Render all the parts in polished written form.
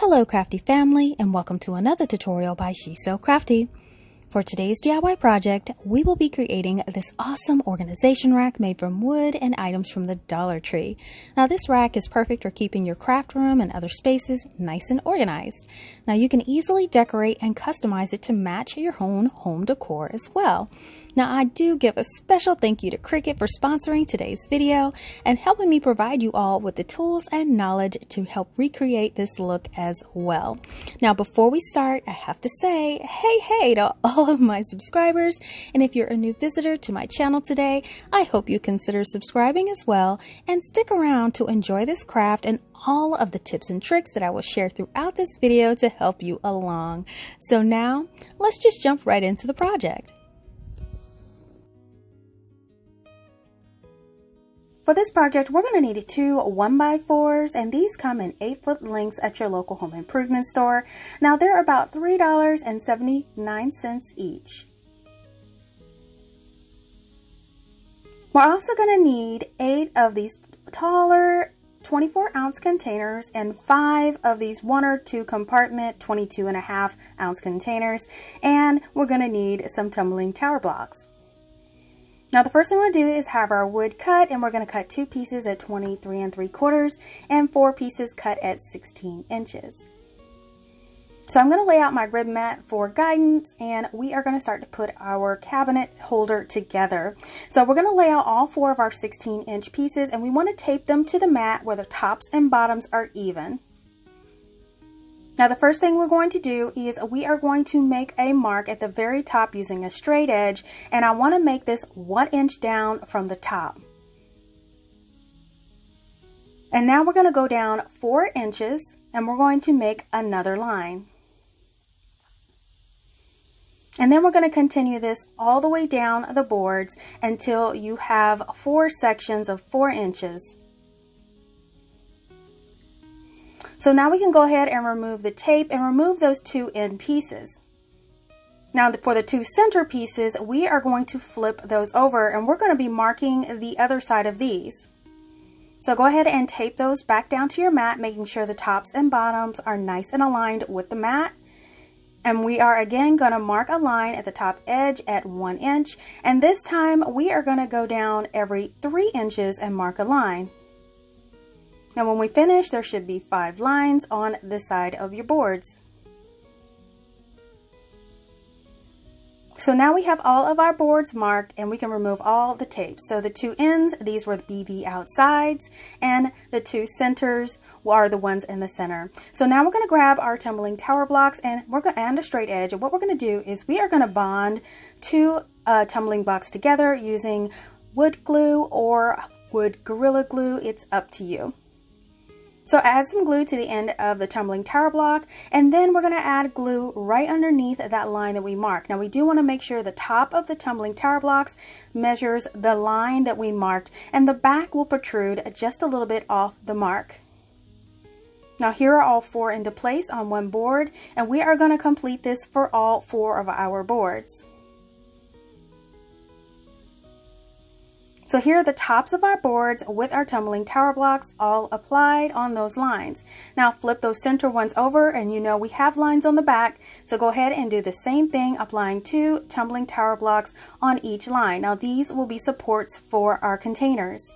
Hello CraftDee family, and welcome to another tutorial by She's So Crafty. For today's DIY project, we will be creating this awesome organization rack made from wood and items from the Dollar Tree. Now this rack is perfect for keeping your craft room and other spaces nice and organized. Now you can easily decorate and customize it to match your own home decor as well. Now I do give a special thank you to Cricut for sponsoring today's video and helping me provide you all with the tools and knowledge to help recreate this look as well. Now before we start, I have to say hey to all of my subscribers, and if you're a new visitor to my channel today, I hope you consider subscribing as well and stick around to enjoy this craft and all of the tips and tricks that I will share throughout this video to help you along. So now let's just jump right into the project. For this project, we're going to need two 1x4s, and these come in 8-foot lengths at your local home improvement store. Now they're about $3.79 each. We're also going to need 8 of these taller 24-ounce containers and 5 of these 1 or 2 compartment 22.5-ounce containers, and we're going to need some tumbling tower blocks. Now the first thing we're going to do is have our wood cut, and we're going to cut 2 pieces at 23 3/4 and 4 pieces cut at 16 inches. So I'm going to lay out my rib mat for guidance, and we are going to start to put our cabinet holder together. So we're going to lay out all 4 of our 16-inch pieces, and we want to tape them to the mat where the tops and bottoms are even. Now the first thing we're going to do is we are going to make a mark at the very top using a straight edge, and I want to make this 1 inch down from the top. And now we're going to go down 4 inches, and we're going to make another line. And then we're going to continue this all the way down the boards until you have 4 sections of 4 inches. So now we can go ahead and remove the tape and remove those 2 end pieces. Now for the 2 center pieces, we are going to flip those over, and we're going to be marking the other side of these. So go ahead and tape those back down to your mat, making sure the tops and bottoms are nice and aligned with the mat. And we are again going to mark a line at the top edge at 1 inch. And this time we are going to go down every 3 inches and mark a line. Now when we finish, there should be 5 lines on the side of your boards. So now we have all of our boards marked, and we can remove all the tape. So the 2 ends, these were the BB outsides, and the 2 centers are the ones in the center. So now we're going to grab our tumbling tower blocks and a straight edge, and what we're going to do is we are going to bond 2 tumbling blocks together using wood glue or wood Gorilla Glue. It's up to you. So add some glue to the end of the tumbling tower block, and then we're going to add glue right underneath that line that we marked. Now we do want to make sure the top of the tumbling tower blocks measures the line that we marked, and the back will protrude just a little bit off the mark. Now here are all 4 into place on one board, and we are going to complete this for all 4 of our boards. So here are the tops of our boards with our tumbling tower blocks all applied on those lines. Now flip those center ones over, and you know we have lines on the back, so go ahead and do the same thing, applying 2 tumbling tower blocks on each line. Now these will be supports for our containers.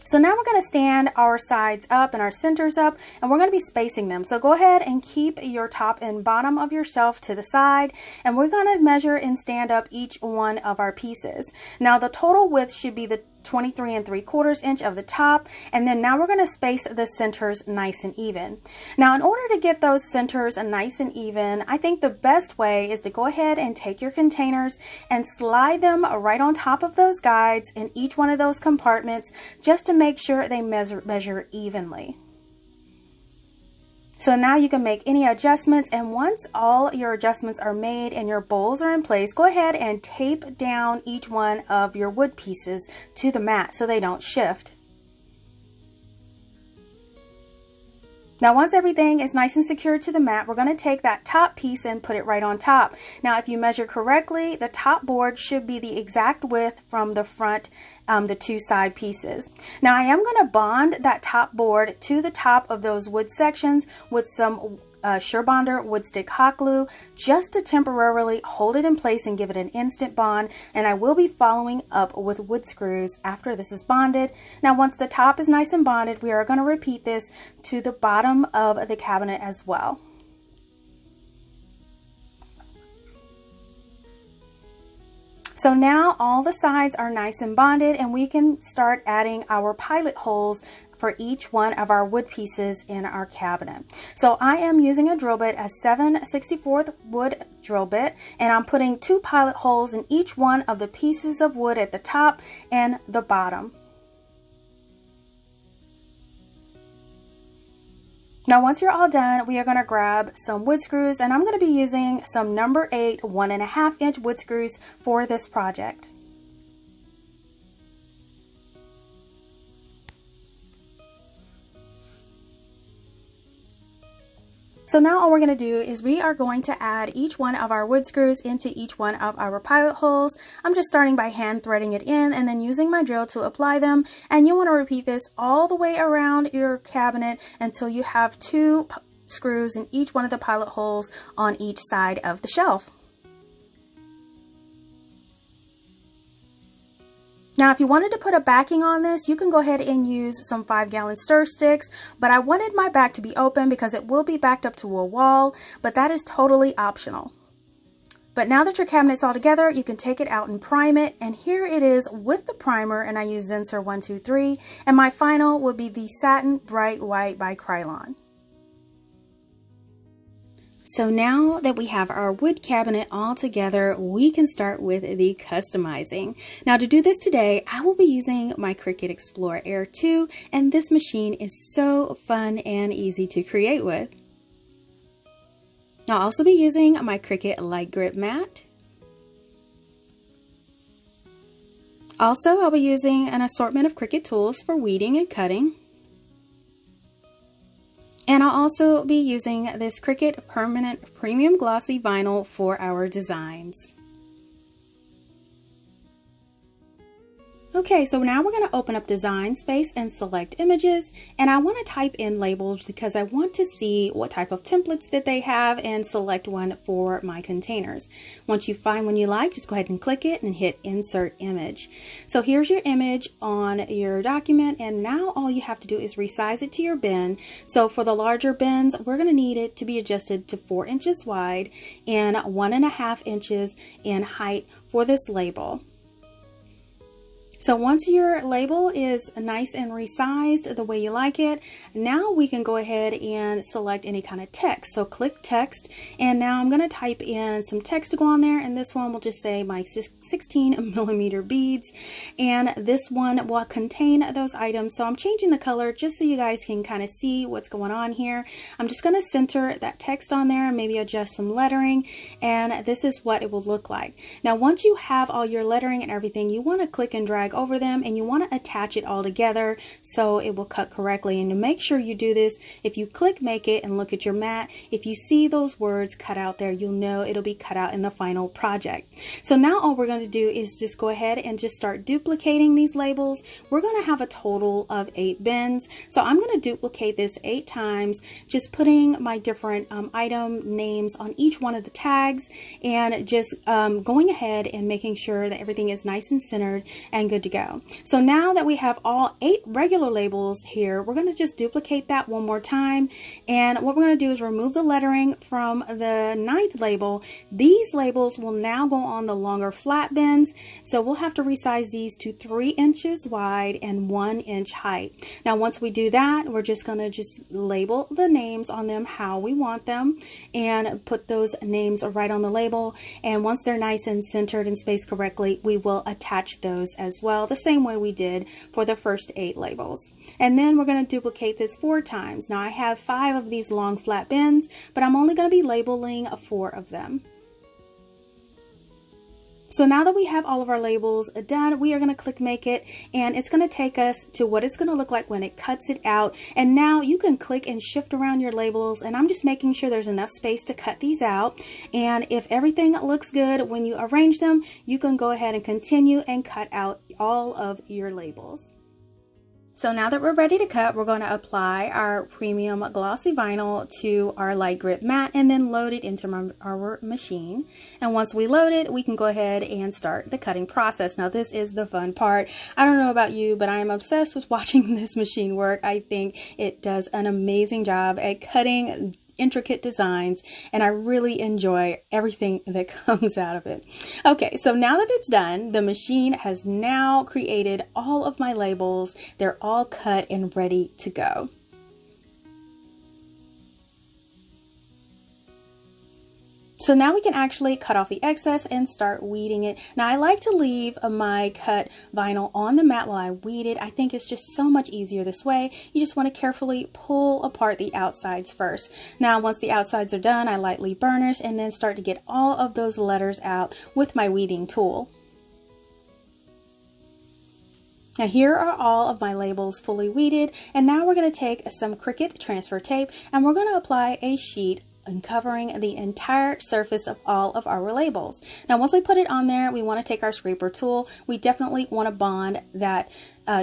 So now we're going to stand our sides up and our centers up, and we're going to be spacing them. So go ahead and keep your top and bottom of your shelf to the side, and we're going to measure and stand up each one of our pieces. Now the total width should be the 23 3/4 inch of the top, and then now we're going to space the centers nice and even. Now in order to get those centers nice and even, I think the best way is to go ahead and take your containers and slide them right on top of those guides in each one of those compartments, just to make sure they measure evenly. So now you can make any adjustments, and once all your adjustments are made and your bowls are in place, go ahead and tape down each one of your wood pieces to the mat so they don't shift. Now once everything is nice and secure to the mat, we're going to take that top piece and put it right on top. Now if you measure correctly, the top board should be the exact width from the front, the two side pieces. Now I am going to bond that top board to the top of those wood sections with some Surebonder wood stick hot glue, just to temporarily hold it in place and give it an instant bond. And I will be following up with wood screws after this is bonded. Now once the top is nice and bonded, we are going to repeat this to the bottom of the cabinet as well. So now all the sides are nice and bonded, and we can start adding our pilot holes for each one of our wood pieces in our cabinet. So I am using a drill bit, a 7/64 wood drill bit, and I'm putting 2 pilot holes in each one of the pieces of wood at the top and the bottom. Now once you're all done, we are going to grab some wood screws, and I'm going to be using some number 8 1.5 inch wood screws for this project. So now all we're going to do is we are going to add each one of our wood screws into each one of our pilot holes. I'm just starting by hand threading it in and then using my drill to apply them. And you want to repeat this all the way around your cabinet until you have 2 screws in each one of the pilot holes on each side of the shelf. Now, if you wanted to put a backing on this, you can go ahead and use some 5-gallon stir sticks, but I wanted my back to be open because it will be backed up to a wall, but that is totally optional. But now that your cabinet's all together, you can take it out and prime it, and here it is with the primer, and I use Zinsser 123, and my final will be the Satin Bright White by Krylon. So now that we have our wood cabinet all together, we can start with the customizing. Now to do this today, I will be using my Cricut Explorer Air 2, and this machine is so fun and easy to create with. I'll also be using my Cricut Light Grip mat. Also, I'll be using an assortment of Cricut tools for weeding and cutting. And I'll also be using this Cricut Permanent Premium Glossy Vinyl for our designs. Okay, so now we're going to open up Design Space and select Images, and I want to type in labels because I want to see what type of templates that they have and select one for my containers. Once you find one you like, just go ahead and click it and hit Insert Image. So here's your image on your document, and now all you have to do is resize it to your bin. So for the larger bins, we're going to need it to be adjusted to 4 inches wide and 1.5 inches in height for this label. So once your label is nice and resized the way you like it, now we can go ahead and select any kind of text. So click text, and now I'm going to type in some text to go on there, and this one will just say my 16mm beads, and this one will contain those items. So I'm changing the color just so you guys can kind of see what's going on here. I'm just going to center that text on there and maybe adjust some lettering, and this is what it will look like. Now once you have all your lettering and everything, you want to click and drag over them, and you want to attach it all together so it will cut correctly. And to make sure you do this, if you click Make It and look at your mat, if you see those words cut out there, you'll know it'll be cut out in the final project. So now all we're going to do is just go ahead and just start duplicating these labels. We're going to have a total of 8 bins, so I'm going to duplicate this 8 times, just putting my different item names on each one of the tags, and just going ahead and making sure that everything is nice and centered and good to go. So now that we have all 8 regular labels here, we're going to just duplicate that one more time, and what we're going to do is remove the lettering from the 9th label. These labels will now go on the longer flat bins, so we'll have to resize these to 3 inches wide and 1 inch height. Now once we do that, we're just going to just label the names on them how we want them and put those names right on the label, and once they're nice and centered and spaced correctly, we will attach those as well, the same way we did for the first 8 labels. And then we're going to duplicate this 4 times. Now I have 5 of these long flat bins, but I'm only going to be labeling 4 of them. So now that we have all of our labels done, we are going to click make it, and it's going to take us to what it's going to look like when it cuts it out. And now you can click and shift around your labels, and I'm just making sure there's enough space to cut these out. And if everything looks good when you arrange them, you can go ahead and continue and cut out all of your labels. So now that we're ready to cut, we're going to apply our premium glossy vinyl to our light grip mat and then load it into our machine. And once we load it, we can go ahead and start the cutting process. Now this is the fun part. I don't know about you, but I am obsessed with watching this machine work. I think it does an amazing job at cutting intricate designs, and I really enjoy everything that comes out of it. Okay, so now that it's done, the machine has now created all of my labels. They're all cut and ready to go. So now we can actually cut off the excess and start weeding it. Now I like to leave my cut vinyl on the mat while I weed it. I think it's just so much easier this way. You just want to carefully pull apart the outsides first. Now once the outsides are done, I lightly burnish and then start to get all of those letters out with my weeding tool. Now here are all of my labels fully weeded, and now we're going to take some Cricut transfer tape and we're going to apply a sheet and covering the entire surface of all of our labels. Now once we put it on there, we want to take our scraper tool. We definitely want to bond that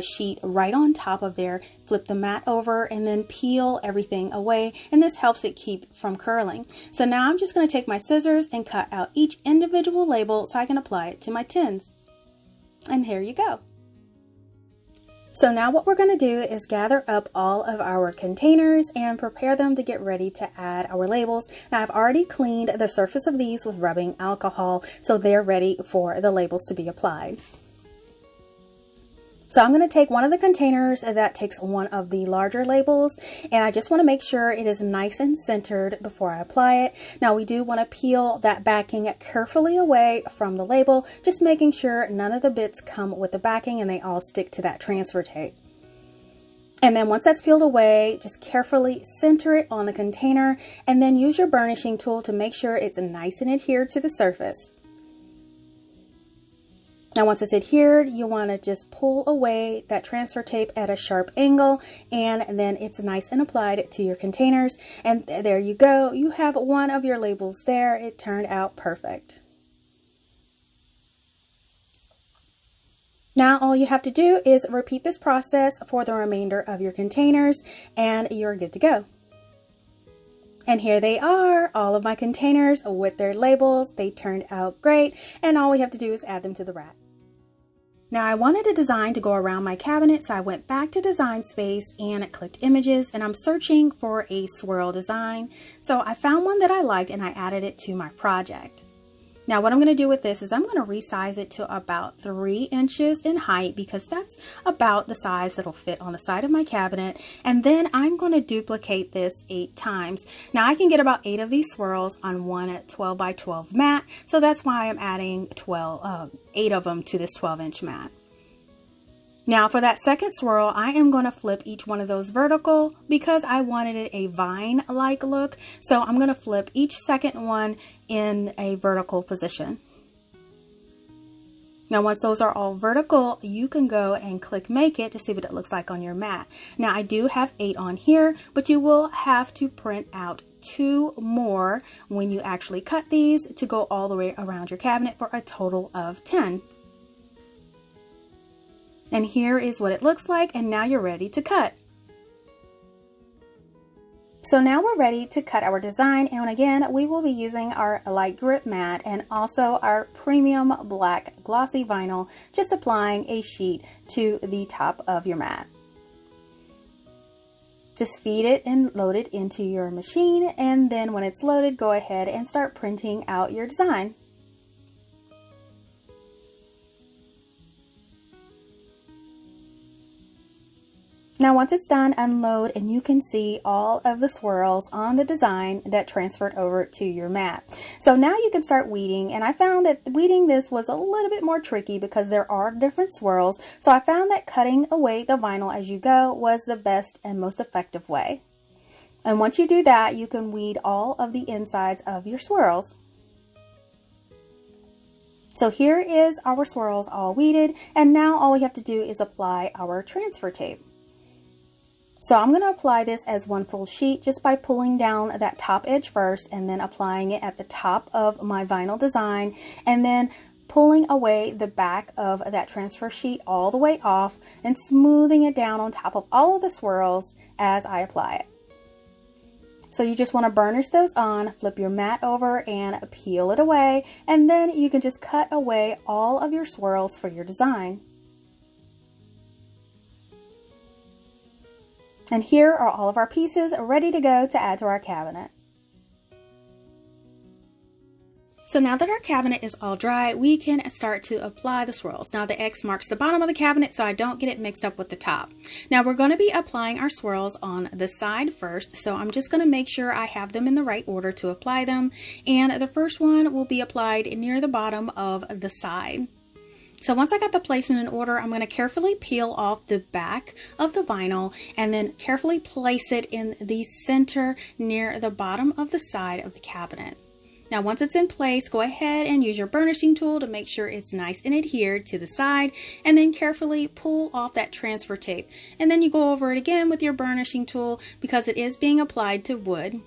sheet right on top of there, flip the mat over, and then peel everything away, and this helps it keep from curling. So now I'm just going to take my scissors and cut out each individual label so I can apply it to my tins. And here you go. So now what we're going to do is gather up all of our containers and prepare them to get ready to add our labels. Now I've already cleaned the surface of these with rubbing alcohol, so they're ready for the labels to be applied. So I'm going to take one of the containers that takes one of the larger labels, and I just want to make sure it is nice and centered before I apply it. Now we do want to peel that backing carefully away from the label, just making sure none of the bits come with the backing and they all stick to that transfer tape. And then once that's peeled away, just carefully center it on the container and then use your burnishing tool to make sure it's nice and adhered to the surface. Now once it's adhered, you want to just pull away that transfer tape at a sharp angle, and then it's nice and applied to your containers. And there you go. You have one of your labels there. It turned out perfect. Now all you have to do is repeat this process for the remainder of your containers and you're good to go. And here they are, all of my containers with their labels. They turned out great, and all we have to do is add them to the rack. Now I wanted a design to go around my cabinet, so I went back to Design Space and clicked Images, and I'm searching for a swirl design. So I found one that I liked and I added it to my project. Now what I'm going to do with this is I'm going to resize it to about 3 inches in height, because that's about the size that'll fit on the side of my cabinet. And then I'm going to duplicate this 8 times. Now I can get about 8 of these swirls on one 12 by 12 mat, so that's why I'm adding 8 of them to this 12-inch mat. Now for that second swirl, I am going to flip each one of those vertical because I wanted it a vine-like look. So I'm going to flip each second one in a vertical position. Now once those are all vertical, you can go and click Make It to see what it looks like on your mat. Now I do have 8 on here, but you will have to print out 2 more when you actually cut these to go all the way around your cabinet for a total of 10. And here is what it looks like, and now you're ready to cut. So now we're ready to cut our design, and again we will be using our light grip mat and also our premium black glossy vinyl, just applying a sheet to the top of your mat. Just feed it and load it into your machine, and then when it's loaded, go ahead and start printing out your design. Now once it's done, unload and you can see all of the swirls on the design that transferred over to your mat. So now you can start weeding, and I found that weeding this was a little bit more tricky because there are different swirls. So I found that cutting away the vinyl as you go was the best and most effective way. And once you do that, you can weed all of the insides of your swirls. So here is our swirls all weeded, and now all we have to do is apply our transfer tape. So I'm going to apply this as one full sheet just by pulling down that top edge first and then applying it at the top of my vinyl design, and then pulling away the back of that transfer sheet all the way off and smoothing it down on top of all of the swirls as I apply it. So you just want to burnish those on, flip your mat over and peel it away, and then you can just cut away all of your swirls for your design. And here are all of our pieces ready to go to add to our cabinet. So now that our cabinet is all dry, we can start to apply the swirls. Now the X marks the bottom of the cabinet so I don't get it mixed up with the top. Now we're going to be applying our swirls on the side first, so I'm just going to make sure I have them in the right order to apply them. And the first one will be applied near the bottom of the side. So once I got the placement in order, I'm going to carefully peel off the back of the vinyl and then carefully place it in the center near the bottom of the side of the cabinet. Now once it's in place, go ahead and use your burnishing tool to make sure it's nice and adhered to the side, and then carefully pull off that transfer tape. And then you go over it again with your burnishing tool because it is being applied to wood.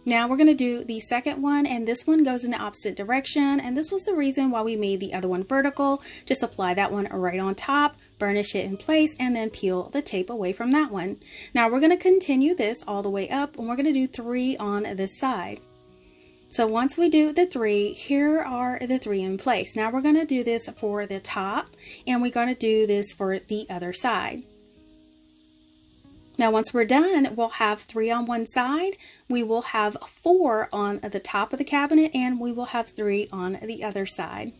Now we're going to do the second one, and this one goes in the opposite direction, and this was the reason why we made the other one vertical. Just apply that one right on top, burnish it in place, and then peel the tape away from that one. Now we're going to continue this all the way up, and we're going to do 3 on this side. So once we do the 3, here are the 3 in place. Now we're going to do this for the top, and we're going to do this for the other side. Now once we're done, we'll have 3 on one side, we will have 4 on the top of the cabinet, and we will have 3 on the other side.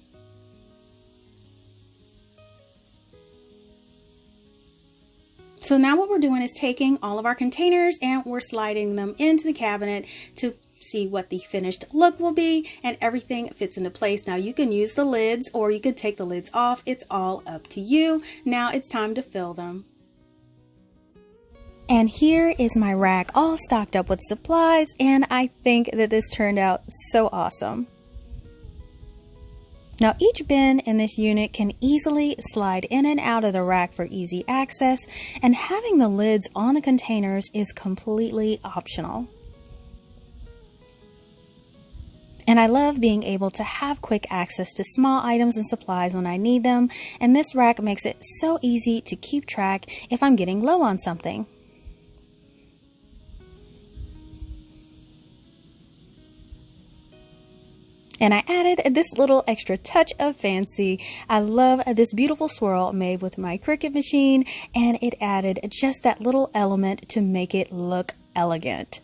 So now what we're doing is taking all of our containers and we're sliding them into the cabinet to see what the finished look will be, and everything fits into place. Now you can use the lids or you could take the lids off. It's all up to you. Now it's time to fill them. And here is my rack all stocked up with supplies, and I think that this turned out so awesome. Now each bin in this unit can easily slide in and out of the rack for easy access, and having the lids on the containers is completely optional. And I love being able to have quick access to small items and supplies when I need them, and this rack makes it so easy to keep track if I'm getting low on something. And I added this little extra touch of fancy. I love this beautiful swirl made with my Cricut machine, and it added just that little element to make it look elegant.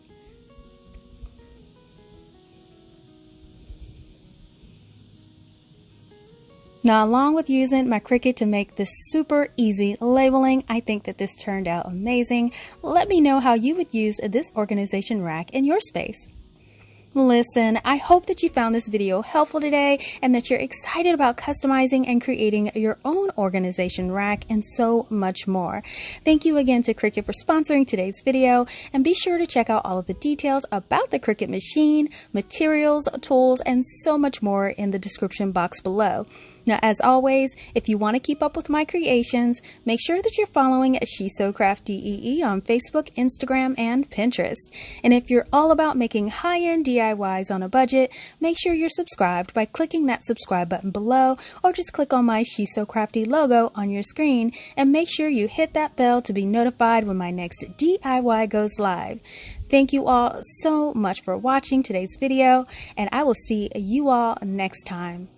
Now, along with using my Cricut to make this super easy labeling, I think that this turned out amazing. Let me know how you would use this organization rack in your space. Listen, I hope that you found this video helpful today and that you're excited about customizing and creating your own organization rack and so much more. Thank you again to Cricut for sponsoring today's video, and be sure to check out all of the details about the Cricut machine, materials, tools, and so much more in the description box below. Now, as always, if you want to keep up with my creations, make sure that you're following CraftDee on Facebook, Instagram, and Pinterest. And if you're all about making high-end DIYs on a budget, make sure you're subscribed by clicking that subscribe button below, or just click on my CraftDee logo on your screen, and make sure you hit that bell to be notified when my next DIY goes live. Thank you all so much for watching today's video, and I will see you all next time.